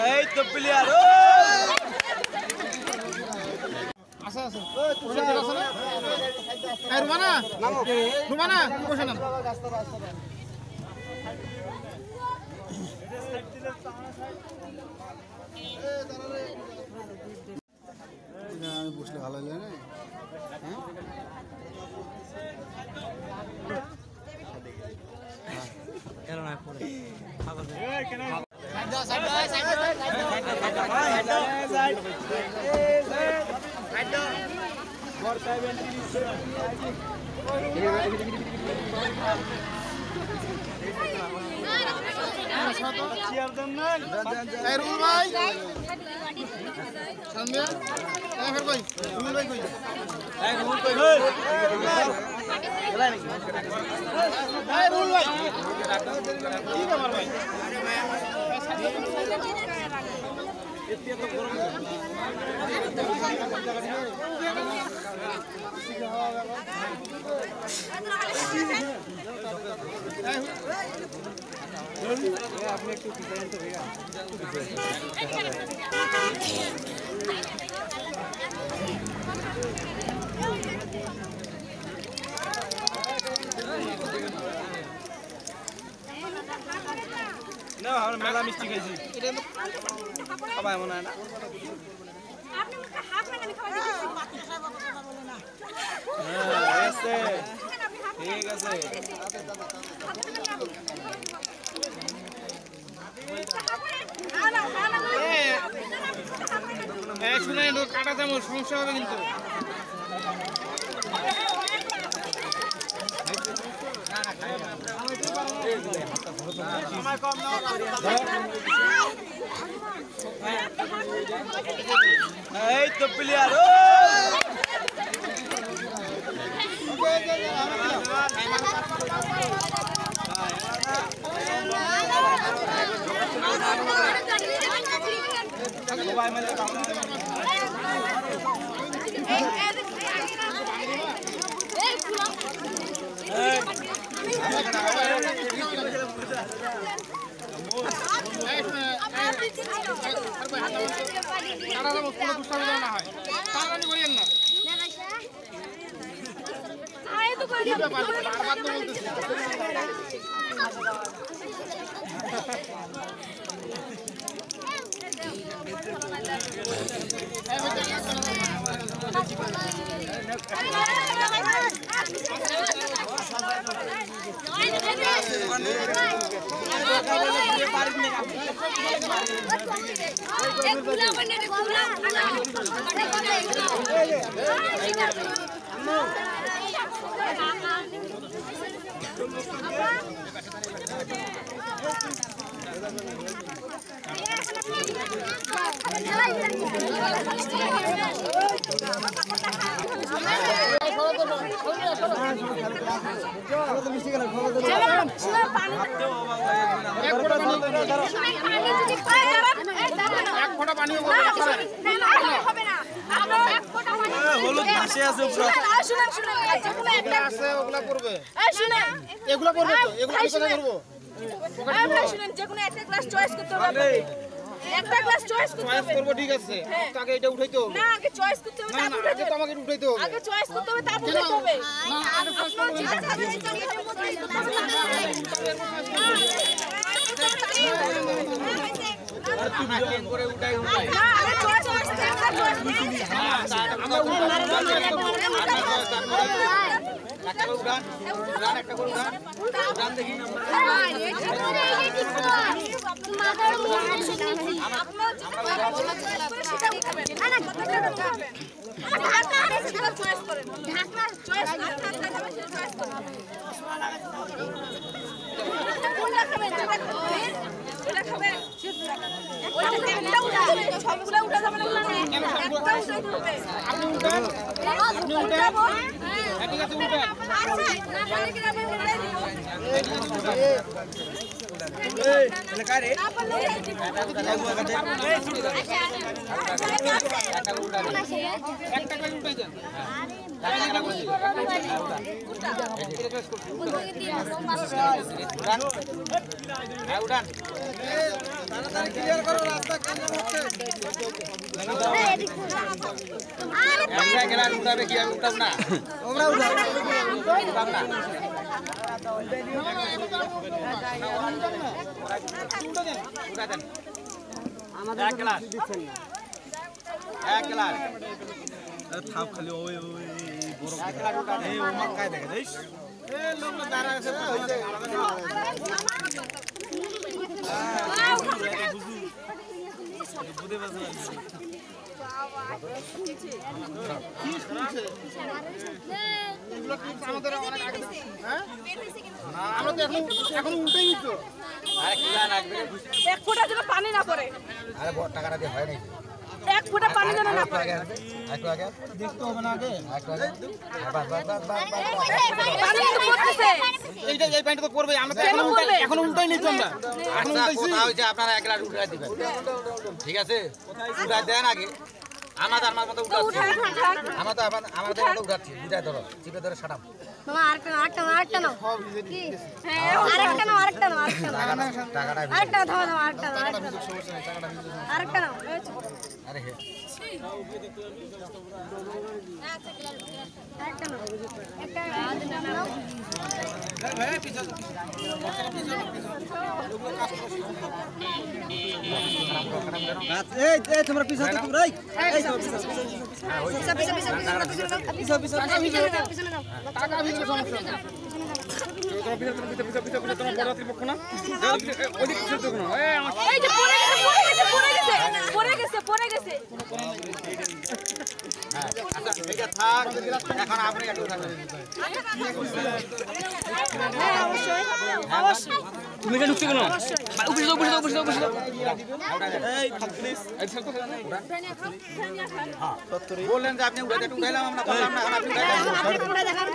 এই তো প্লেয়ার আচ্ছা আচ্ছা ওই আছে না এই রুমানা বসে নাম আমি বসলে ভালো লাগে না এর না পড়ে আপনি একটু ডিজাইন তো ভেগা না আমরা মেলা মিষ্টি খাইছি এটা খাবার এমন হয় না আপনি মুখে হাফ না খাওয়া দিতে ঠিক আছে শুনে কাটা তেমন সমস্যা হবে কিন্তু এই তো প্লেয়ার হলুদ ভাসে আছে পুরো শুনুন শুনুন যেগুলো একটা আছে ওগুলা করবে এই শুনুন এগুলা করবে তো এগুলা কি কথা করব এই ভাই শুনুন যেগুলো একটা ক্লাস চয়েস করতে হবে একটা ক্লাস চয়েস করব ঠিক আছে আগে এটা উঠাইতে হবে না আগে চয়েস করতে হবে তারপর আগে তো আমাকে উঠাইতে হবে আগে চয়েস করতে হবে তারপর উঠাইতে হবে না আগে ফার্স্ট করব আর তুই চেঞ্জ করে উঠাই না আগে চয়েস করতে সবগুলো উঠা যাবে না একটা উঠাইতে হবে আপনি উঠান আপনি উঠান ঠিক আছে উঠান না বলে কি আমি উঠাই দিব এই এলে কারে একটা করে উঠাই দেন থাপ খালি ওই ওই বড় এই ও মাকায় দেখে যাইস এ লোক দাঁড়া আছে বুঝে বাজে কি শুনছে এগুলো কি আমাদের অনেক আগে হ্যাঁ আমরা তো এখন উল্টেই তো আরে কি লাগবে এক ফোঁটা যেন পানি না পড়ে আরে টাকাটা দিয়ে হয় নাই এক ফোঁটা পানি যেন না পড়ে একটু আগে দেখতে হবে না আগে একটু আগে বাস বাস বাস বাস পানি তো পড়তেছে এইটা এই পয়েন্টটা তো করবে আমরা তো কেন করবে? এখন উল্টাই নিচ্ছি আমরা এখন আচ্ছা উল্টাইছি কোথাও যে আপনারা এক গ্লাস উঠাই দিবেন ঠিক আছে উঠাই দেন আগে আমাদের আমার মতো তো উঠাচ্ছি উঠা আমাদের আমাদের মতো উঠাচ্ছি দুটাই ধরো চিপে ধরে সাটাম মামা আরেকটা নাও কি হ্যাঁ আরেকটা নাও টাকাটা আরেকটা থামা আরেকটা নাও আরে হে আরেকটা নাও একটা নাও এই তোমরা পিছনে তো তোমরাই পিছনে নাও টাকা ভিতরে সমস্যা না এই যে পড়ে গেছে আচ্ছা ঠিক আছে থাক এখন আপনি একটু থাকবেন হ্যাঁ অবশ্যই তুমি কেন ঢুকছো কেন এই থাক প্লিজ বললেন যে আপনি উঠাইতে উঠাইলাম আমরা বললাম না এখন আপনি উঠাইলেন আপনি পুরো দেখান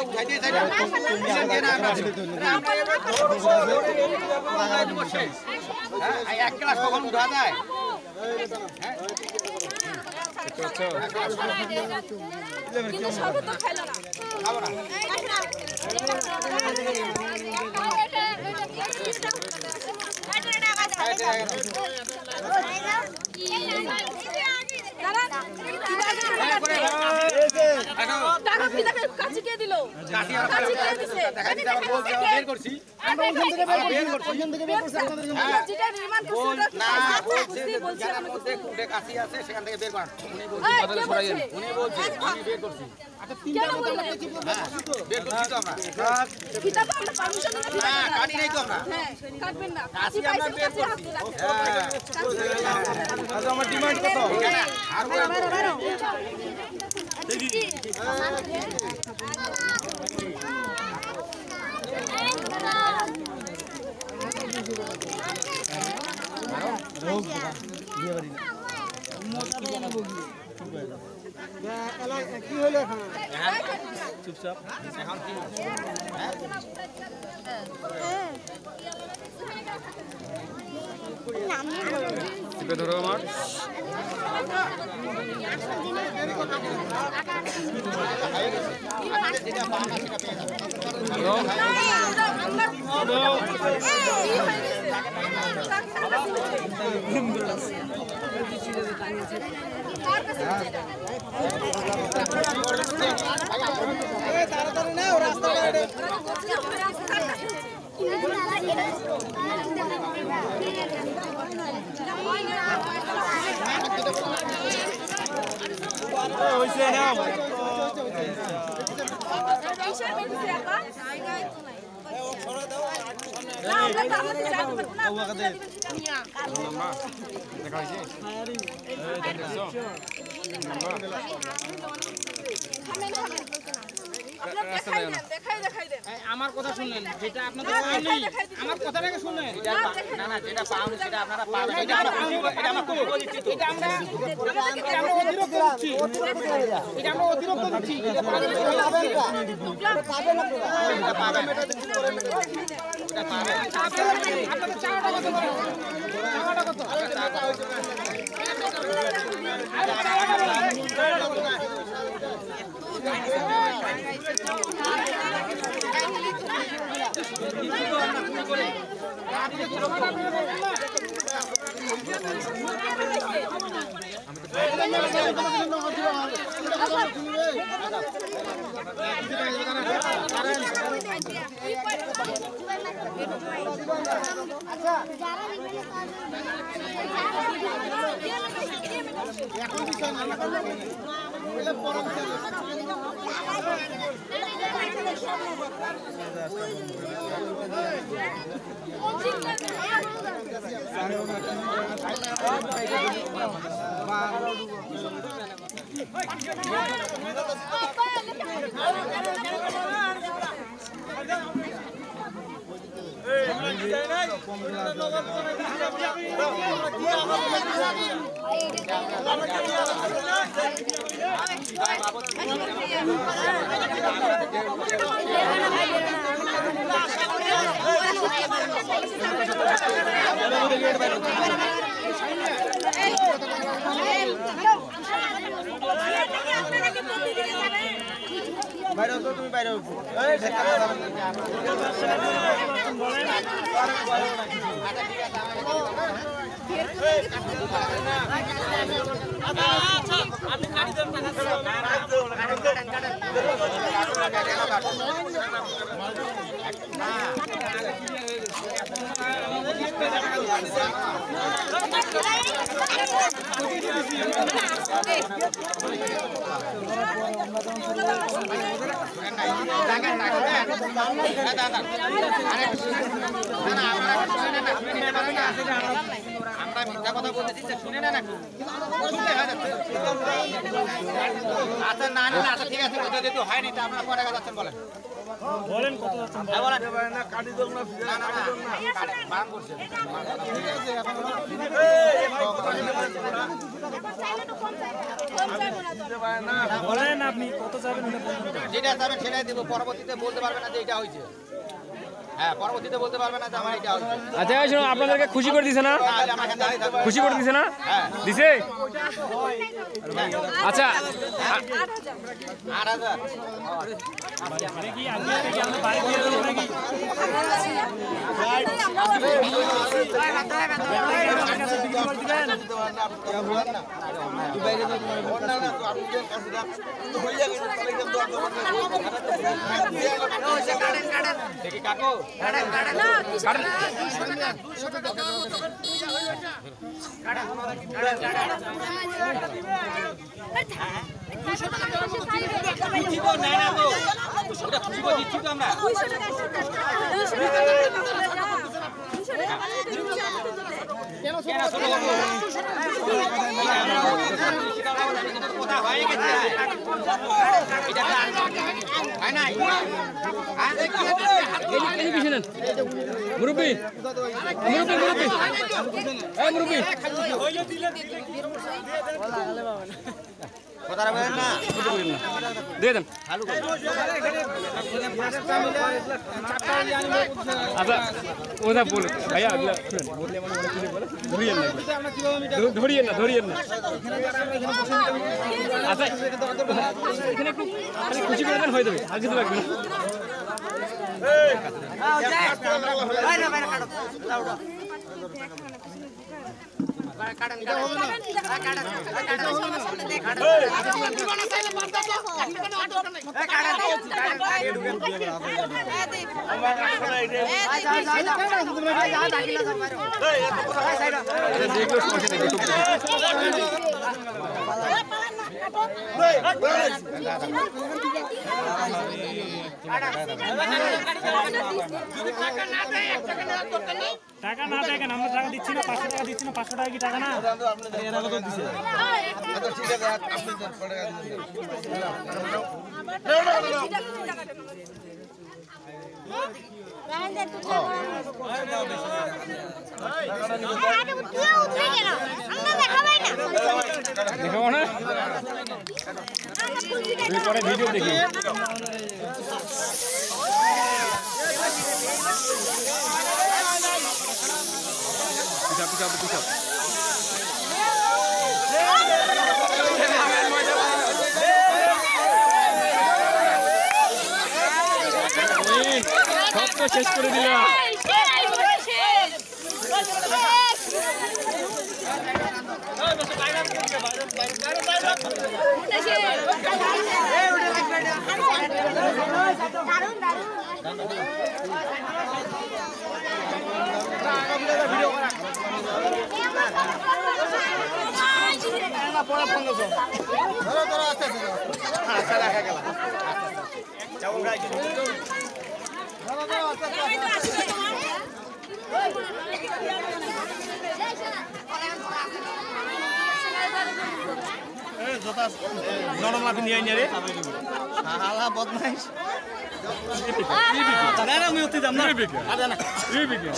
উঠাই দিয়ে চাইলেন এক গ্লাস কখন উঠা যায় কিন্তু সবে তো খাইলো না খাবো না টাকা কি তাকে কাছে কে দিল কাশি আর কাছে কে দিছে বের করছি আমরা ওখান থেকে বের করছি আপনাদের আমরা যেটা রিমান্ড করছি ওটা না বলছে বলছি জায়গার মধ্যে কুটে কাশি আছে সেখান থেকে বের করান উনি বলছে আমি বের করছি কেন বললেন বের করছি তো আমরা কিতাব আমরা পারমিশন দিতে না কাটি নাই তো আমরা হ্যাঁ কাটবেন না কাশি কাশি আমরা পাইছেন বের কাছে করছি হাত দিলাম আচ্ছা আমার ডিমান্ড কত এখানে আর কি হলো এখন চুপচাপ এখন কি চিপে ধরো আমার যেটা পান সেটা পেয়ে তাড়াতাড়ি না রাস্তা হইছে না দেখা হয়েছে আমার কথা শুনলেন যেটা আপনাদের নেই আমার কথাটাকে শুনলেন না না যেটা পাওনি সেটা আপনারা পাবেন এটা আমরা দিচ্ছি তো এটা আমরা অতিরিক্ত দিচ্ছি এটা আমরা অতিরিক্ত দিচ্ছি এটা পাবেন এটা পাবেন এটা পাবেন আপনাদের চাওয়াটা কত? চাওয়াটা কত? বাইরে তো তুমি বাইরে এই ঢাকা আপনি কাটি দেন আমরা মিথ্যা কথা বলতেছি শুনে না নাকি আচ্ছা না না আচ্ছা ঠিক আছে কথা যেহেতু হয়নি তা আপনারা কত টাকা যাচ্ছেন বলেন বলেন কত যাচ্ছেন বলেন না কাটি দেব না বারণ করছে ঠিক আছে এখন বলেন আপনি কত চাবেন যেটা চাবেন সেটাই দেব পরবর্তীতে বলতে পারবেন না যে এটা হয়েছে হ্যাঁ পরবর্তীতে বলতে পারবে না যে আমার এটা হয়েছে আচ্ছা শুনুন আপনাদেরকে খুশি করে দিছে না খুশি করে দিছে না দিছে আচ্ছা 8000 কি আপনি আমরা বাড়ি দিয়ে দেব নাকি দেখি কাকু কাটেন কাটেন না কাটেন 200 টাকা দাম মুরব্বি দিয়ে দেন আচ্ছা ওটা বলুন ভাইয়া ধরিয়েন না আচ্ছা এখানে একটু খুশি করে দেন হয়ে যাবে আর কিছু লাগবে টাকা না দেয় কেন আমরা টাকা দিচ্ছি না 500 টাকা দিচ্ছি না 500 টাকা কি টাকা না এরা কত দিছে আচ্ছা ঠিক আছে আপনি 500 টাকা দিন দেখাবো না পরে ভিডিও দেখি পিছাও তো শেষ করে দিল। নরম লাফি নিয়ে আইনি রে হালা বদমাইশ না না আমি উঠতে যাম না আরে না এই বিকে